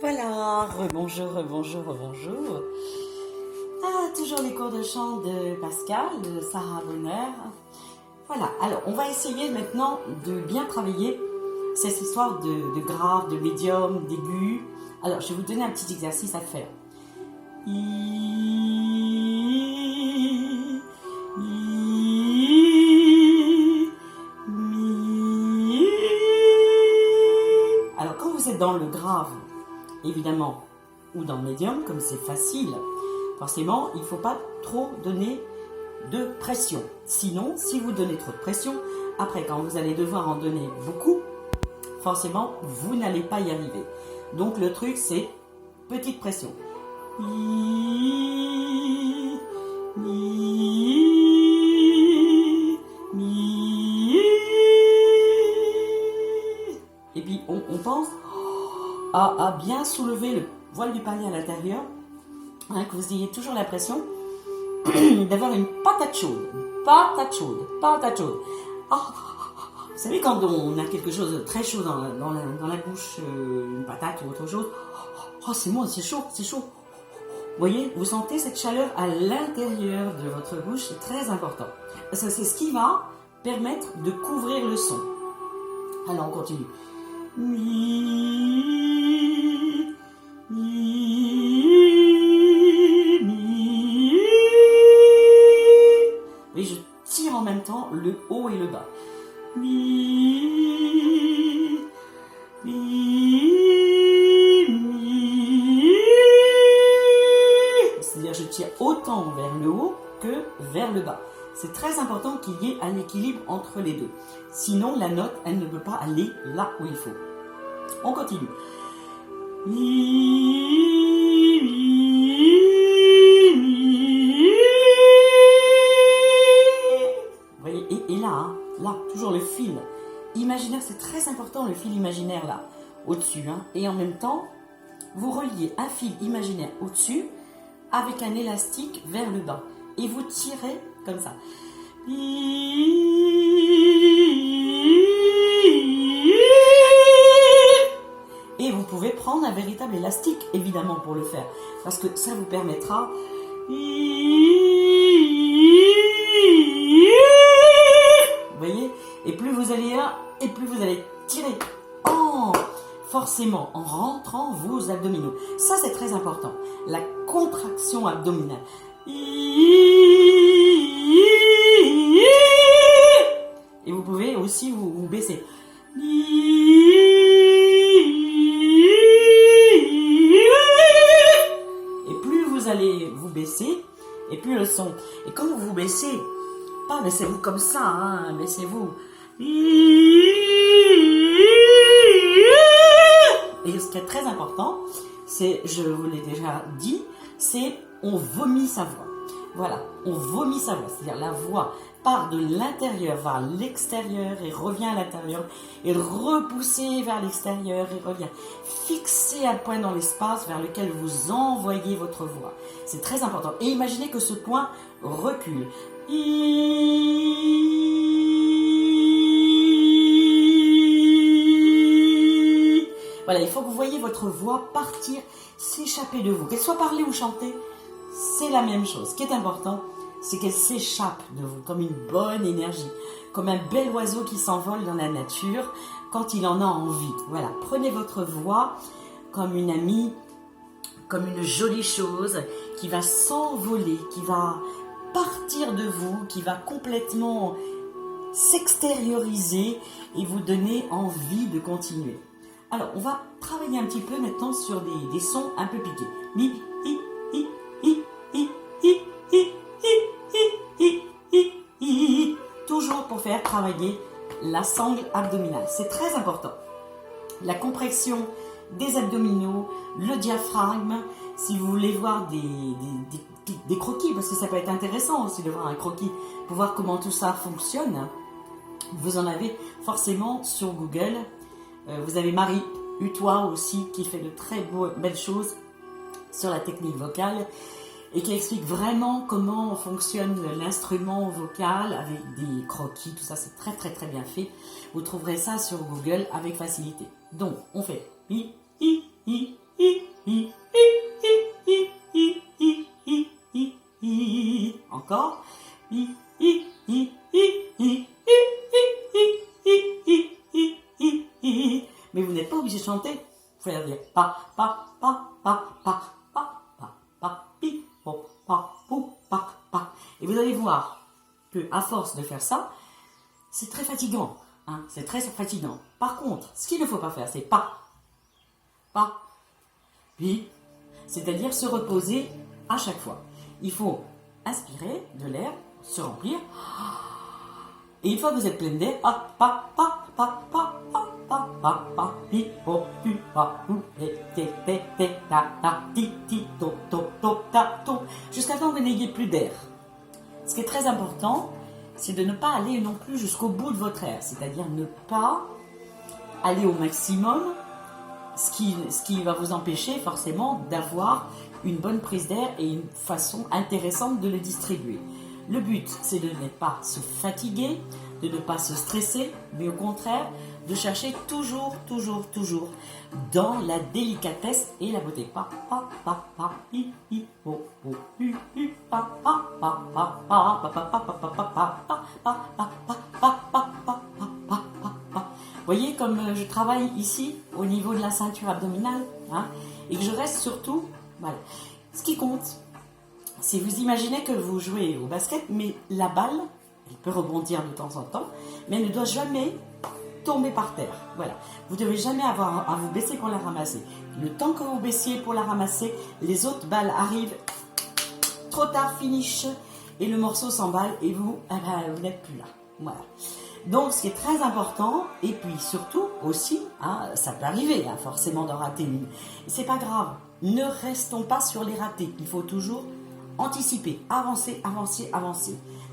Voilà, rebonjour, rebonjour, rebonjour. Ah, toujours les cours de chant de Pascal, de Sarah Bonheur. Voilà, alors on va essayer maintenant de bien travailler cette histoire de grave, de médium, d'aigu. Alors, je vais vous donner un petit exercice à faire. Alors, quand vous êtes dans le grave, évidemment, ou dans le médium, comme c'est facile, forcément, il ne faut pas trop donner de pression. Sinon, si vous donnez trop de pression, après, quand vous allez devoir en donner beaucoup, forcément, vous n'allez pas y arriver. Donc, le truc, c'est petite pression. Et puis, on pense à bien soulever le voile du panier à l'intérieur, que vous ayez toujours l'impression d'avoir une patate chaude. Patate chaude, patate chaude. Vous savez, quand on a quelque chose de très chaud dans la bouche, une patate ou autre chose, c'est bon, c'est chaud, c'est chaud. Vous voyez, vous sentez cette chaleur à l'intérieur de votre bouche, c'est très important. Ça, c'est ce qui va permettre de couvrir le son. Alors, on continue. Oui, je tire en même temps le haut et le bas. C'est-à-dire je tire autant vers le haut que vers le bas. C'est très important qu'il y ait un équilibre entre les deux. Sinon, la note, elle ne peut pas aller là où il faut. On continue. Vous voyez, et là, là, toujours le fil imaginaire, c'est très important le fil imaginaire là, au-dessus. Et en même temps, vous reliez un fil imaginaire au-dessus avec un élastique vers le bas. Et vous tirez comme ça. Et vous pouvez prendre un véritable élastique, évidemment, pour le faire. Parce que ça vous permettra... Vous voyez? Et plus vous allez là, et plus vous allez tirer. Forcément, en rentrant vos abdominaux. Ça, c'est très important. La contraction abdominale. Et vous pouvez aussi vous baisser. Et plus vous allez vous baisser, et plus le son. Et quand vous vous baissez, pas baissez-vous comme ça, baissez-vous. Et ce qui est très important, c'est, je vous l'ai déjà dit, c'est on vomit sa voix. Voilà, on vomit sa voix, c'est-à-dire la voix part de l'intérieur vers l'extérieur et revient à l'intérieur et repoussée vers l'extérieur et revient. Fixez un point dans l'espace vers lequel vous envoyez votre voix. C'est très important. Et imaginez que ce point recule. Voilà, il faut que vous voyez votre voix partir, s'échapper de vous. Qu'elle soit parlée ou chantée, c'est la même chose. Ce qui est important, c'est qu'elle s'échappe de vous comme une bonne énergie, comme un bel oiseau qui s'envole dans la nature quand il en a envie. Voilà, prenez votre voix comme une amie, comme une jolie chose qui va s'envoler, qui va partir de vous, qui va complètement s'extérioriser et vous donner envie de continuer. Alors, on va travailler un petit peu maintenant sur des sons un peu piqués. Mi, hi, hi, hi, hi, hi, hi, hi, hi, hi. Toujours pour faire travailler la sangle abdominale. C'est très important. La compression des abdominaux, le diaphragme. Si vous voulez voir des croquis, parce que ça peut être intéressant aussi de voir un croquis, pour voir comment tout ça fonctionne, vous en avez forcément sur Google. Vous avez Marie Utois aussi qui fait de très belles choses sur la technique vocale et qui explique vraiment comment fonctionne l'instrument vocal avec des croquis, tout ça, c'est très très très bien fait. Vous trouverez ça sur Google avec facilité. Donc, on fait hi, hi, hi, Encore. Mais vous n'êtes pas obligé de chanter. Vous pouvez dire pa pa pa pa pa pa pa pa pi po pa pou pa pa. Et vous allez voir que à force de faire ça, c'est très fatigant. Hein, c'est très fatigant. Par contre, ce qu'il ne faut pas faire, c'est pa pi. C'est-à-dire se reposer à chaque fois. Il faut inspirer de l'air, se remplir. Et une fois que vous êtes plein d'air, jusqu'à temps que vous n'ayez plus d'air. Ce qui est très important, c'est de ne pas aller non plus jusqu'au bout de votre air, c'est-à-dire ne pas aller au maximum, ce qui va vous empêcher forcément d'avoir une bonne prise d'air et une façon intéressante de le distribuer. Le but, c'est de ne pas se fatiguer, de ne pas se stresser, mais au contraire, de chercher toujours dans la délicatesse et la beauté. Voyez comme je travaille ici au niveau de la ceinture abdominale, hein, et que je reste surtout, voilà. Ce qui compte, si vous imaginez que vous jouez au basket, mais la balle, elle peut rebondir de temps en temps, mais elle ne doit jamais tomber par terre. Voilà. Vous ne devez jamais avoir à vous baisser pour la ramasser. Le temps que vous baissiez pour la ramasser, les autres balles arrivent, trop tard, finish, et le morceau s'emballe et vous n'êtes plus là. Voilà. Donc, ce qui est très important, et puis surtout aussi, hein, ça peut arriver forcément d'en rater une. C'est pas grave. Ne restons pas sur les ratés. Il faut toujours anticiper, avancer.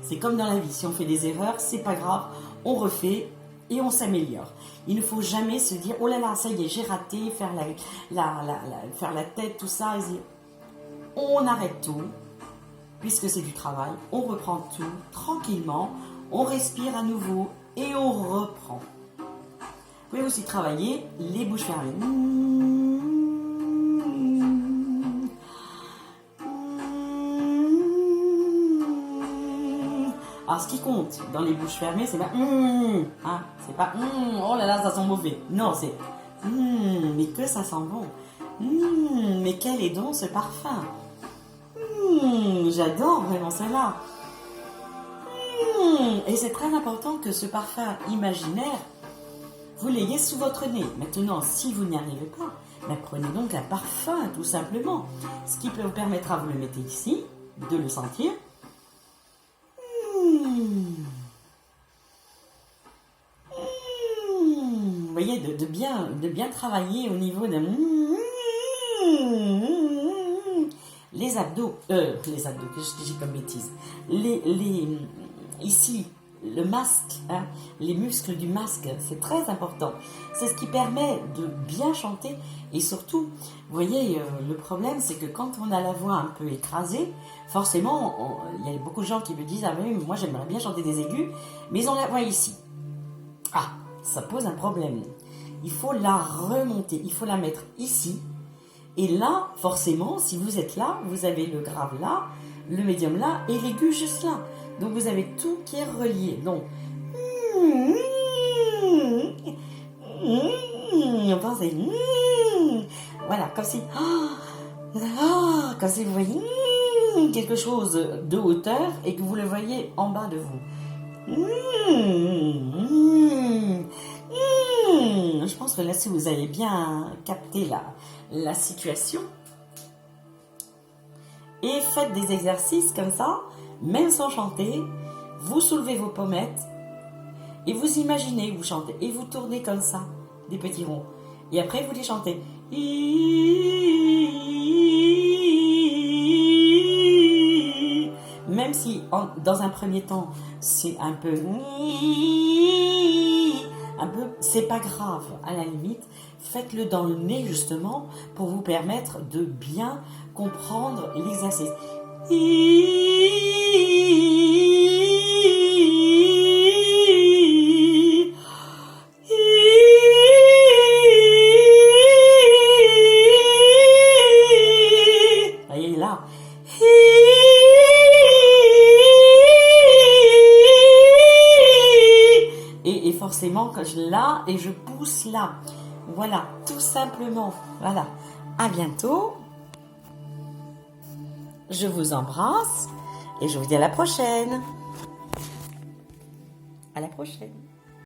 C'est comme dans la vie. Si on fait des erreurs, c'est pas grave. On refait et on s'améliore. Il ne faut jamais se dire, oh là là, ça y est, j'ai raté, faire la tête, tout ça. On arrête tout, puisque c'est du travail. On reprend tout tranquillement. On respire à nouveau et on reprend. Vous pouvez aussi travailler les bouches fermées. Alors, ce qui compte dans les bouches fermées, c'est pas hein, c'est pas oh là là, ça sent mauvais. Non, c'est mais que ça sent bon. Mais quel est donc ce parfum. J'adore vraiment celle-là. Et c'est très important que ce parfum imaginaire, vous l'ayez sous votre nez. Maintenant, si vous n'y arrivez pas, prenez donc un parfum, tout simplement. Ce qui peut vous permettra, vous le mettez ici, de le sentir. Vous voyez, de bien travailler au niveau de les abdos, que je dis comme bêtise, ici, le masque, hein, les muscles du masque, c'est très important. C'est ce qui permet de bien chanter. Et surtout, vous voyez, le problème, c'est que quand on a la voix un peu écrasée, forcément, il y a beaucoup de gens qui me disent « Ah oui, moi j'aimerais bien chanter des aigus, mais ils ont la voix ici. » Ah, ça pose un problème. Il faut la remonter, il faut la mettre ici. Et là, forcément, si vous êtes là, vous avez le grave là, le médium là et l'aigu juste là. Donc vous avez tout qui est relié. Donc, on pense voilà, comme si vous voyez quelque chose de hauteur et que vous le voyez en bas de vous. Je pense que là, si vous avez bien capté la situation, et faites des exercices comme ça, même sans chanter, vous soulevez vos pommettes et vous imaginez, vous chantez et vous tournez comme ça, des petits ronds. Et après, vous les chantez. Même si, dans un premier temps, c'est un peu, c'est pas grave, à la limite, faites-le dans le nez justement pour vous permettre de bien comprendre l'exercice. forcément que je là et je pousse là. Voilà, tout simplement. Voilà. À bientôt. Je vous embrasse et je vous dis à la prochaine. À la prochaine.